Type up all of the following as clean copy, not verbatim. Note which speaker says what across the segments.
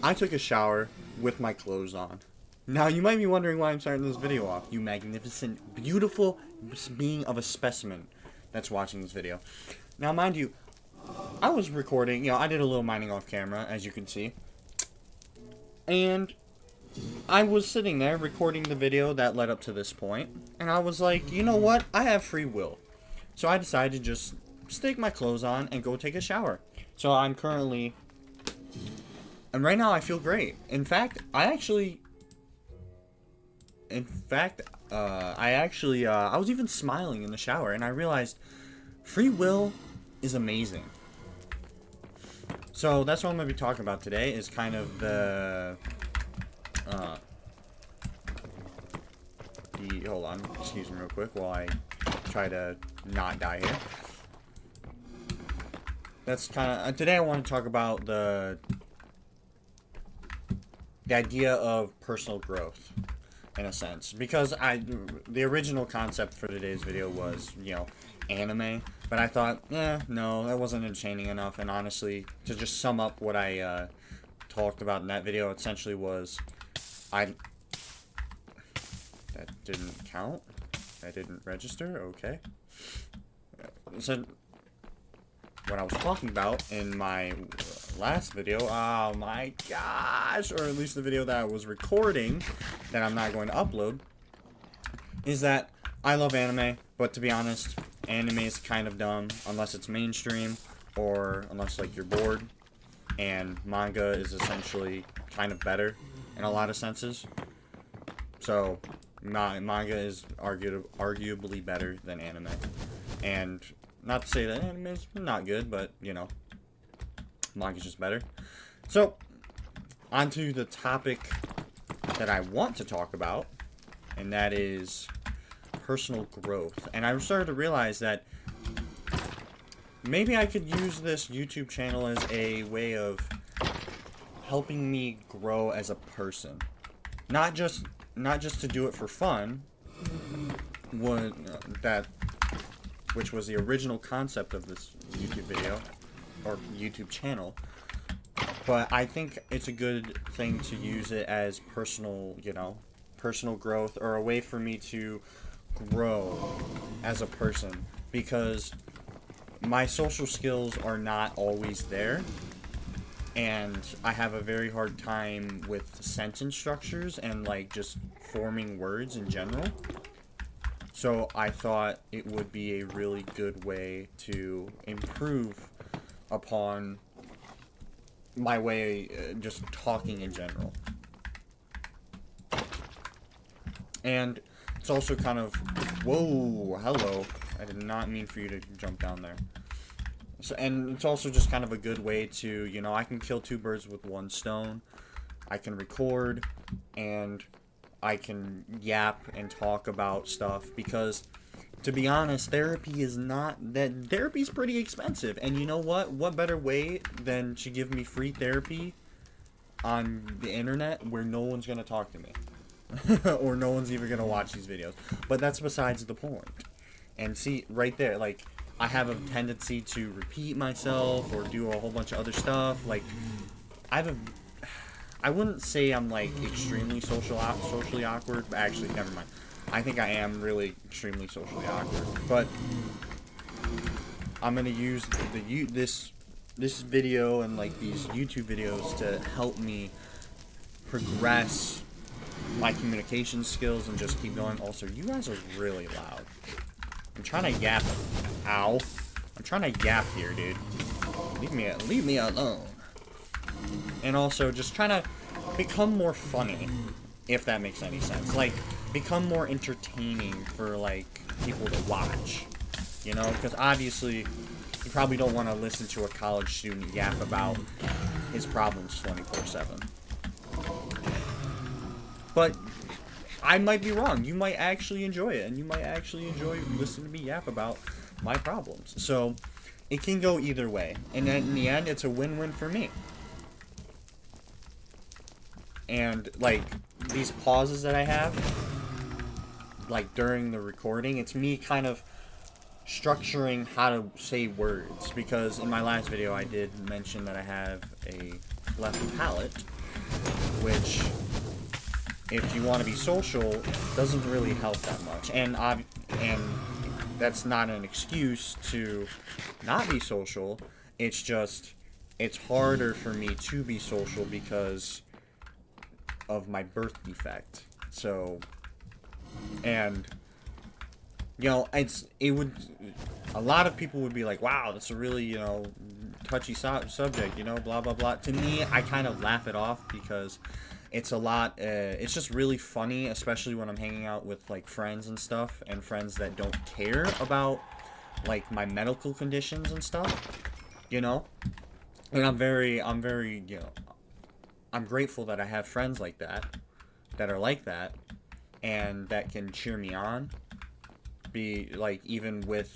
Speaker 1: I took a shower with my clothes on. Now, you might be wondering why I'm starting this video off. You magnificent, beautiful being of a specimen that's watching this video. Now, mind you, I was recording, I did a little mining off camera, as you can see. And I was sitting there recording the video that led up to this point. And I was like, you know what? I have free will. So I decided to just stick my clothes on and go take a shower. So I'm currently... And right now I feel great. In fact, I was even smiling in the shower, and I realized free will is amazing. So that's what I'm going to be talking about today, is kind of hold on, excuse me real quick while I try to not die here. That's kind of, today I want to talk about the idea of personal growth, in a sense, because the original concept for today's video was, anime, but I thought, no, that wasn't entertaining enough, and honestly, to just sum up what I talked about in that video, essentially was, that didn't count, that didn't register, okay, so, what I was talking about in my last video, oh my gosh, or at least the video that I was recording that I'm not going to upload, is that I love anime, but to be honest, anime is kind of dumb unless it's mainstream or unless like you're bored, and manga is essentially kind of better in a lot of senses. So manga is arguably better than anime, and not to say that anime is not good, but, manga's just better. So, onto the topic that I want to talk about, and that is personal growth. And I started to realize that maybe I could use this YouTube channel as a way of helping me grow as a person. Not just to do it for fun, which was the original concept of this YouTube video, or YouTube channel, but I think it's a good thing to use it as personal growth, or a way for me to grow as a person, because my social skills are not always there, and I have a very hard time with sentence structures and, just forming words in general. So I thought it would be a really good way to improve upon my way, just talking in general. And it's also kind of, whoa, hello, I did not mean for you to jump down there. So, and it's also just kind of a good way to, I can kill two birds with one stone. I can record, and I can yap and talk about stuff, because, to be honest, therapy's pretty expensive, and you know what? What better way than to give me free therapy on the internet where no one's gonna talk to me, or no one's even gonna watch these videos. But that's besides the point. And see, right there, I have a tendency to repeat myself or do a whole bunch of other stuff. I wouldn't say I'm extremely socially awkward, but actually, never mind. I think I am really extremely socially awkward. But I'm gonna use this video and these YouTube videos to help me progress my communication skills and just keep going. Also, you guys are really loud. I'm trying to yap. Ow! I'm trying to yap here, dude. Leave me alone. And also, just trying to become more funny, if that makes any sense. Become more entertaining for, people to watch. Because obviously, you probably don't want to listen to a college student yap about his problems 24/7. But I might be wrong. You might actually enjoy it, and you might actually enjoy listening to me yap about my problems. So, it can go either way. And in the end, it's a win-win for me. And, these pauses that I have, during the recording, it's me kind of structuring how to say words. Because in my last video, I did mention that I have a left palate, which, if you want to be social, doesn't really help that much. And that's not an excuse to not be social. It's just, it's harder for me to be social because of my birth defect. So, and, you know, a lot of people would be like, wow, that's a really, you know, touchy subject, you know, blah, blah, blah. To me, I kind of laugh it off because it's a lot, it's just really funny, especially when I'm hanging out with, like, friends and stuff, and friends that don't care about, like, my medical conditions and stuff, you know? And I'm very, you know, I'm grateful that I have friends like that are like that, and that can cheer me on, be, like, even with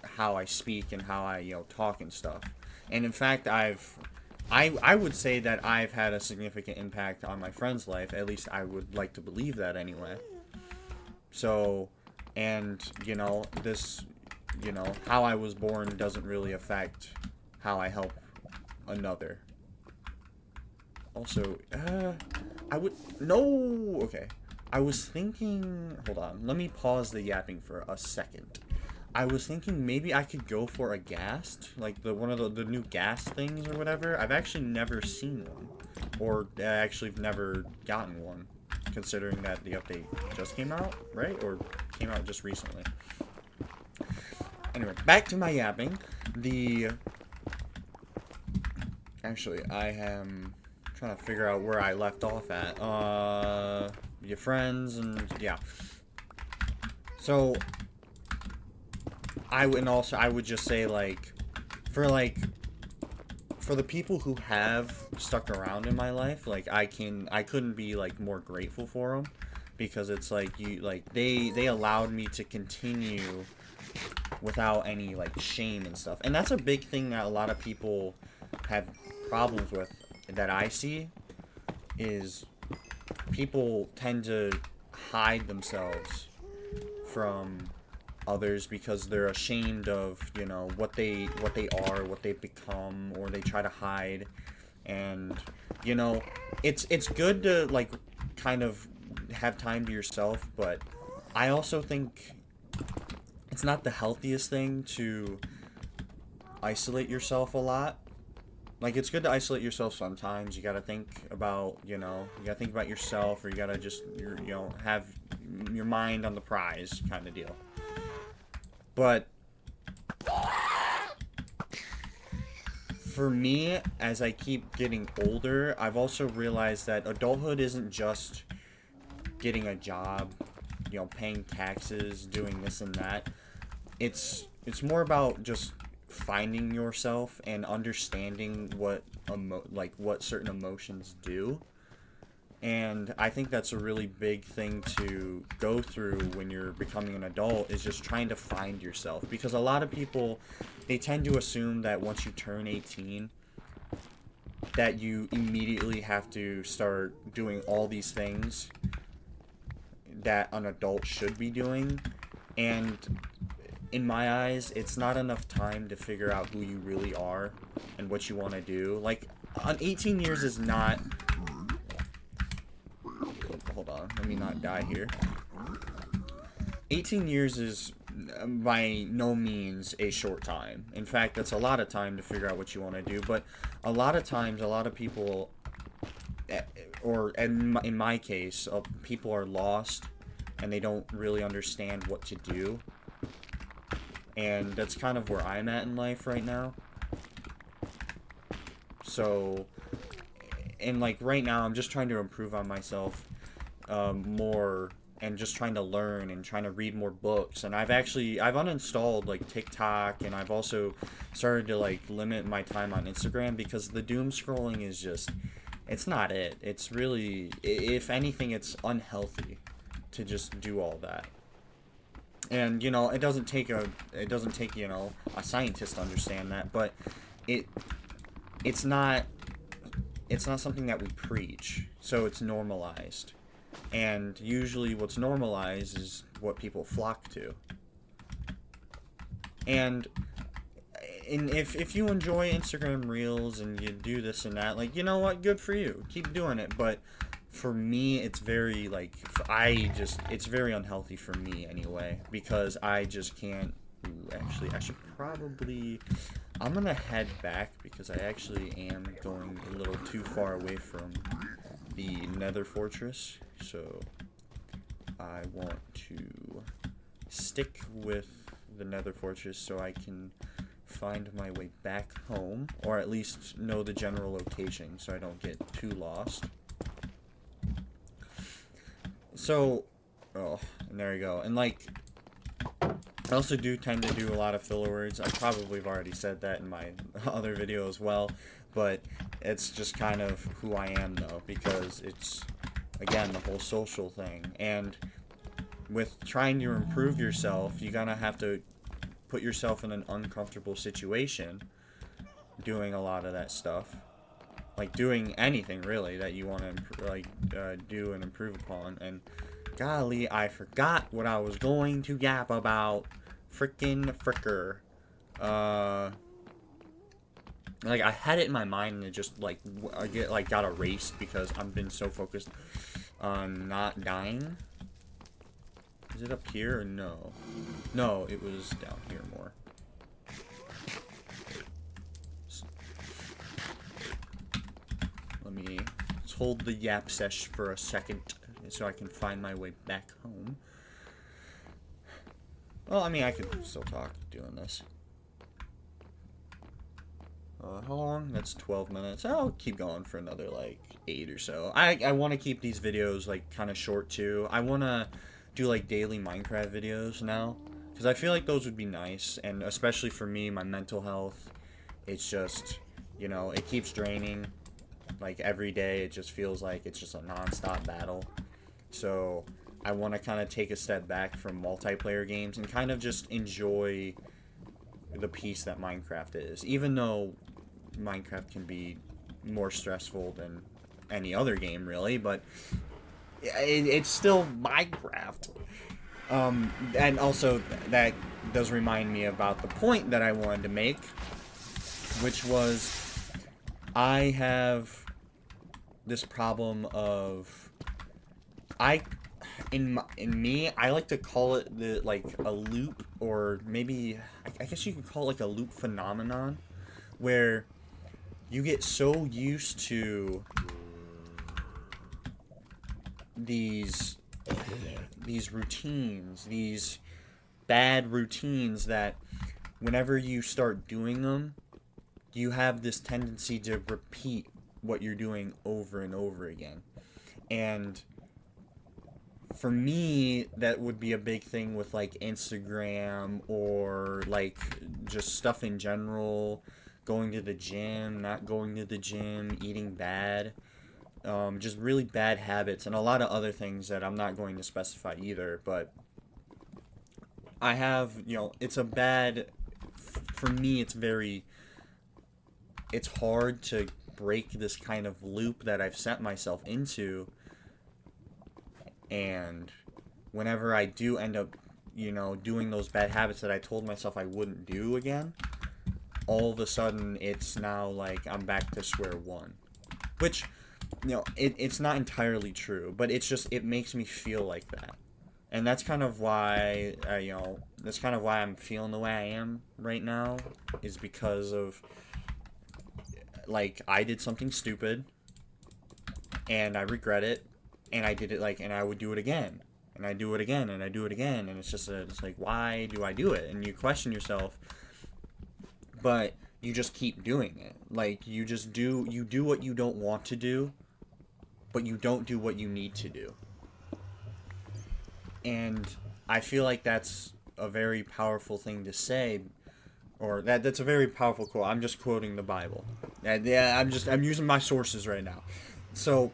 Speaker 1: how I speak and how I, you know, talk and stuff. And in fact, I would say that I've had a significant impact on my friend's life. At least I would like to believe that anyway. So, and, you know, this, you know, how I was born doesn't really affect how I help another. Also, okay. I was thinking, hold on, let me pause the yapping for a second. I was thinking maybe I could go for a ghast, like one of the new ghast things or whatever. I've actually never seen one, or actually never gotten one, considering that the update just came out, right? Or came out just recently. Anyway, back to my yapping. Actually, I am trying to figure out where I left off at. Your friends and yeah. So I would just say, like, for the people who have stuck around in my life, like, I couldn't be, like, more grateful for them, because it's like, they allowed me to continue without any, like, shame and stuff. And that's a big thing that a lot of people have problems with, that I see, is people tend to hide themselves from others because they're ashamed of, you know, what they are, what they've become, or they try to hide. And, you know, it's good to, like, kind of have time to yourself, but I also think it's not the healthiest thing to isolate yourself a lot. Like, it's good to isolate yourself sometimes. You gotta think about, you know, you gotta think about yourself, or you gotta just, you know, have your mind on the prize kind of deal. But for me, as I keep getting older, I've also realized that adulthood isn't just getting a job, you know, paying taxes, doing this and that. It's more about just finding yourself and understanding what certain emotions do. And I think that's a really big thing to go through when you're becoming an adult, is just trying to find yourself. Because a lot of people, they tend to assume that once you turn 18, that you immediately have to start doing all these things that an adult should be doing. And in my eyes, it's not enough time to figure out who you really are and what you want to do. Like, 18 years is not... Hold on, let me not die here. 18 years is by no means a short time. In fact, that's a lot of time to figure out what you want to do. But a lot of times, a lot of people, or in my case, people are lost and they don't really understand what to do. And that's kind of where I'm at in life right now. So, and like right now, I'm just trying to improve on myself more, and just trying to learn and trying to read more books. And I've uninstalled, like, TikTok, and I've also started to, like, limit my time on Instagram, because the doom scrolling is just, it's not it. It's really, if anything, it's unhealthy to just do all that. And, you know, it doesn't take, you know, a scientist to understand that, but it's not something that we preach, so it's normalized. And usually what's normalized is what people flock to. And and if you enjoy Instagram Reels and you do this and that, like, you know what, good for you, keep doing it. But for me, it's very, like, it's very unhealthy for me anyway, because I just can't. Ooh, actually, I should probably, I'm gonna head back because I actually am going a little too far away from the Nether Fortress, so I want to stick with the Nether Fortress so I can find my way back home, or at least know the general location so I don't get too lost. So, oh, and there you go. And, like, I also do tend to do a lot of filler words. I probably have already said that in my other video as well, but it's just kind of who I am, though, because it's, again, the whole social thing. And with trying to improve yourself, you're gonna have to put yourself in an uncomfortable situation doing a lot of that stuff. Like, doing anything, really, that you want to, do and improve upon. And, golly, I forgot what I was going to yap about. Frickin' fricker. Like, I had it in my mind and it just, like, got erased because I've been so focused on not dying. Is it up here or no? No, it was down here more. Let's hold the yap sesh for a second so I can find my way back home. Well, I mean, I could still talk doing this. How long? That's 12 minutes. I'll keep going for another, like, 8 or so. I want to keep these videos, like, kind of short, too. I want to do, like, daily Minecraft videos now, because I feel like those would be nice, and especially for me, my mental health, it's just, you know, it keeps draining. Like, every day, it just feels like it's just a non-stop battle. So I want to kind of take a step back from multiplayer games and kind of just enjoy the peace that Minecraft is. Even though Minecraft can be more stressful than any other game, really, but it's still Minecraft. And also, that does remind me about the point that I wanted to make, which was, I have this problem of, in me, I like to call it a loop, or maybe, I guess you could call it like a loop phenomenon, where you get so used to these routines, these bad routines, that whenever you start doing them, you have this tendency to repeat what you're doing over and over again. And for me, that would be a big thing with, like, Instagram, or, like, just stuff in general, going to the gym, not going to the gym, eating bad, just really bad habits, and a lot of other things that I'm not going to specify either, but I have, you know, for me, it's hard to break this kind of loop that I've set myself into. And whenever I do end up, you know, doing those bad habits that I told myself I wouldn't do again, all of a sudden it's now like I'm back to square one. Which, you know, it's not entirely true, but it's just, it makes me feel like that. And that's kind of why, that's kind of why I'm feeling the way I am right now, is because of, like, I did something stupid, and I regret it, and I did it, like, and I would do it again, and I do it again, and I do it again, and it's just, it's like, why do I do it? And you question yourself, but you just keep doing it. Like, you do what you don't want to do, but you don't do what you need to do. And I feel like that's a very powerful thing to say, or that's a very powerful quote. I'm just quoting the Bible. Yeah, I'm using my sources right now. So,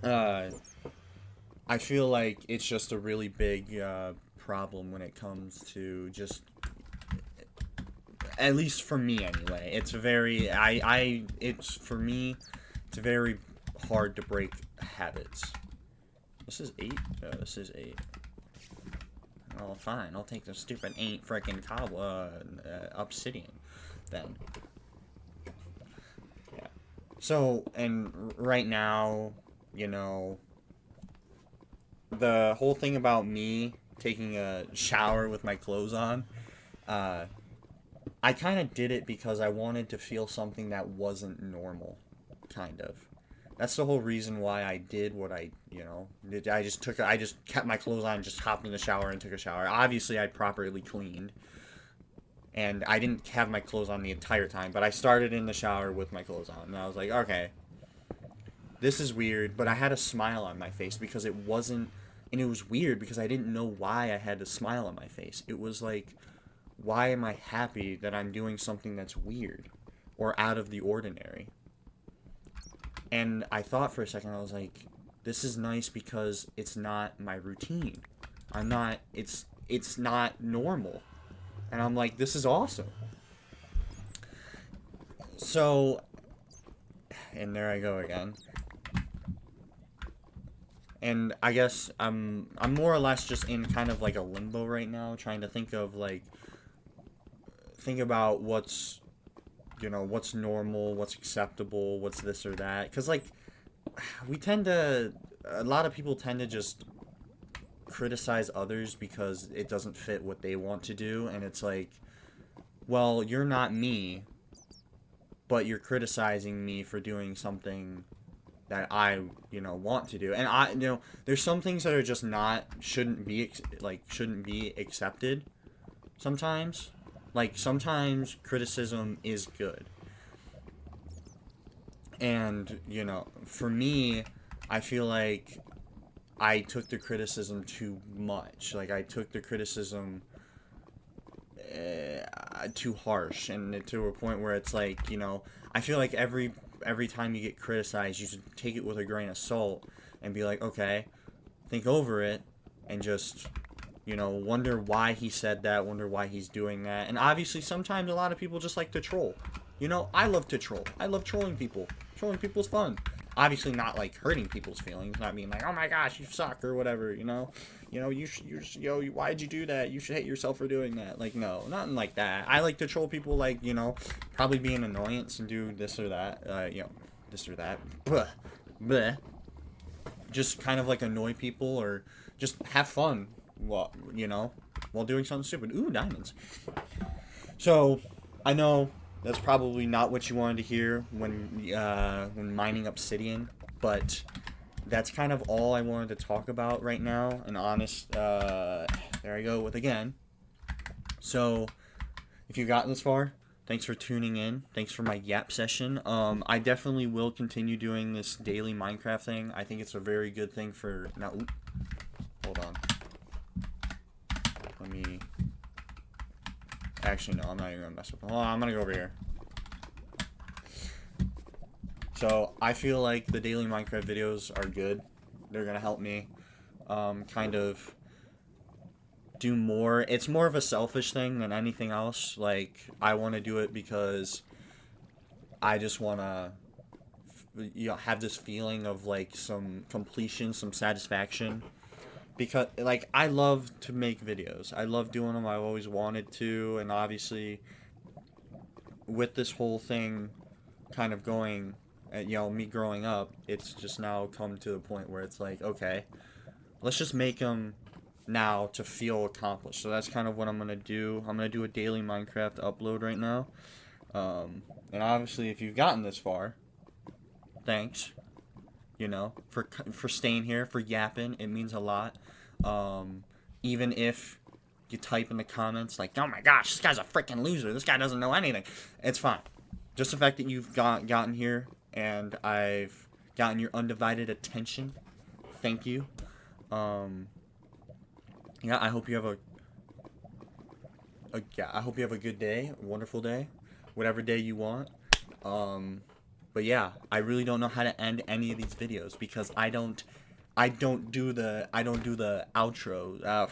Speaker 1: I feel like it's just a really big problem when it comes to just, at least for me anyway. It's very, for me, it's very hard to break habits. This is 8? No, this is 8. Oh, fine. I'll take the stupid 8 frickin' obsidian. then. Yeah. So, and right now, you know, the whole thing about me taking a shower with my clothes on, I kind of did it because I wanted to feel something that wasn't normal, kind of. That's the whole reason why I did what I, did. I just kept my clothes on, just hopped in the shower and took a shower. Obviously, I'd properly cleaned, and I didn't have my clothes on the entire time, but I started in the shower with my clothes on, and I was like, okay, this is weird, but I had a smile on my face because it wasn't, and it was weird because I didn't know why I had a smile on my face. It was like, why am I happy that I'm doing something that's weird or out of the ordinary? And I thought for a second, I was like, this is nice because it's not my routine. It's not normal. And I'm like, this is awesome. So, and there I go again. And I guess I'm more or less just in kind of like a limbo right now, trying to think about what's normal, what's acceptable, what's this or that. Because, like, a lot of people tend to just criticize others because it doesn't fit what they want to do. And it's like, well, you're not me, but you're criticizing me for doing something that I, want to do. And there's some things that are just shouldn't be accepted sometimes. Like, sometimes criticism is good. And, for me, I feel like I took the criticism too much. Like, I took the criticism too harsh, and to a point where it's like, I feel like every time you get criticized, you should take it with a grain of salt and be like, okay, think over it, and just, wonder why he said that, wonder why he's doing that. And obviously, sometimes a lot of people just like to troll. I love to troll. I love trolling people. Trolling people's fun. Obviously, not like hurting people's feelings, not being like, oh my gosh, you suck or whatever. Why'd you do that? You should hate yourself for doing that. Like, no, nothing like that. I like to troll people, like, probably be an annoyance and do this or that. This or that. Bleh. Just kind of like annoy people or just have fun while doing something stupid. Ooh, diamonds. So, I know that's probably not what you wanted to hear when mining obsidian, but that's kind of all I wanted to talk about right now. And honest, there I go with again. So, if you've gotten this far, thanks for tuning in. Thanks for my yap session. I definitely will continue doing this daily Minecraft thing. I think it's a very good thing for now. Hold on. Let me. Actually, no, I'm not even gonna mess with them. Hold on, I'm gonna go over here. So, I feel like the daily Minecraft videos are good. They're gonna help me kind of do more. It's more of a selfish thing than anything else. Like, I want to do it because I just want to have this feeling of like some completion, some satisfaction. Because, like, I love to make videos. I love doing them. I've always wanted to. And obviously, with this whole thing kind of going, me growing up, it's just now come to the point where it's like, okay, let's just make them now to feel accomplished. So that's kind of what I'm going to do. I'm going to do a daily Minecraft upload right now. And obviously, if you've gotten this far, thanks. For staying here, for yapping. It means a lot. Even if you type in the comments like, oh my gosh, this guy's a freaking loser. This guy doesn't know anything. It's fine. Just the fact that you've gotten here and I've gotten your undivided attention. Thank you. I hope you have I hope you have a good day, a wonderful day, whatever day you want. But yeah, I really don't know how to end any of these videos because I don't do the outro.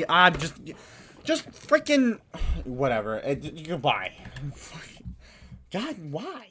Speaker 1: I'm just freaking whatever. Goodbye. God, why?